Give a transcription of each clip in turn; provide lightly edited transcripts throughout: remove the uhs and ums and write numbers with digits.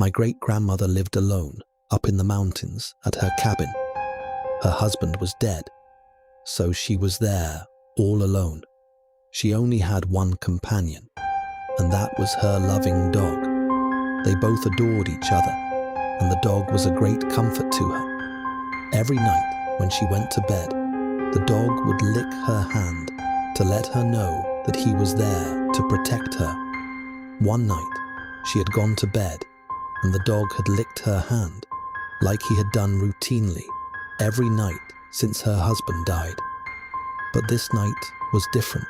My great-grandmother lived alone up in the mountains at her cabin. Her husband was dead, so she was there all alone. She only had one companion, and that was her loving dog. They both adored each other, and the dog was a great comfort to her. Every night when she went to bed, the dog would lick her hand to let her know that he was there to protect her. One night, she had gone to bed, and the dog had licked her hand, like he had done routinely every night since her husband died. But this night was different.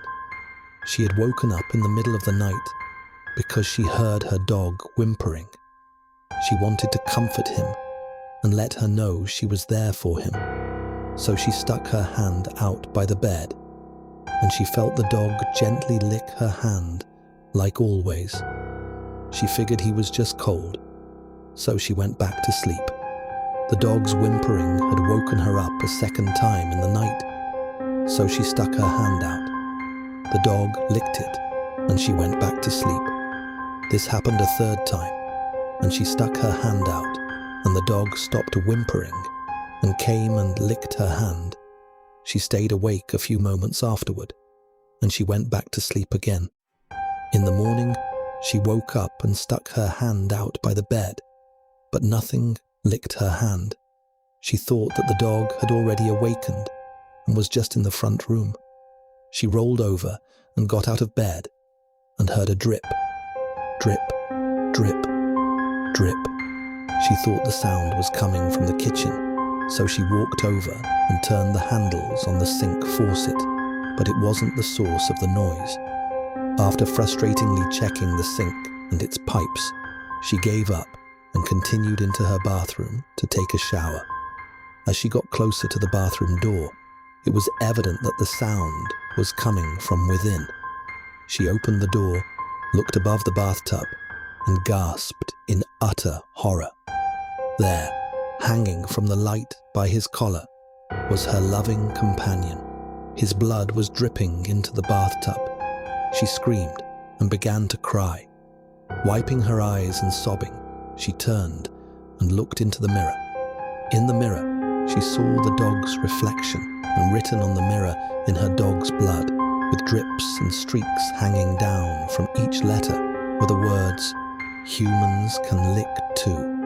She had woken up in the middle of the night because she heard her dog whimpering. She wanted to comfort him and let her know she was there for him. So she stuck her hand out by the bed, and she felt the dog gently lick her hand like always. She figured he was just cold, so she went back to sleep. The dog's whimpering had woken her up a second time in the night, so she stuck her hand out. The dog licked it, and she went back to sleep. This happened a third time, and she stuck her hand out, and the dog stopped whimpering and came and licked her hand. She stayed awake a few moments afterward, and she went back to sleep again. In the morning, she woke up and stuck her hand out by the bed, but nothing licked her hand. She thought that the dog had already awakened and was just in the front room. She rolled over and got out of bed and heard a drip, drip, drip, drip. She thought the sound was coming from the kitchen, so she walked over and turned the handles on the sink faucet, but it wasn't the source of the noise. After frustratingly checking the sink and its pipes, she gave up and continued into her bathroom to take a shower. As she got closer to the bathroom door, it was evident that the sound was coming from within. She opened the door, looked above the bathtub, and gasped in utter horror. There, hanging from the light by his collar, was her loving companion. His blood was dripping into the bathtub. She screamed and began to cry. Wiping her eyes and sobbing, she turned and looked into the mirror. In the mirror, she saw the dog's reflection, and written on the mirror in her dog's blood, with drips and streaks hanging down from each letter, were the words, "Humans can lick too."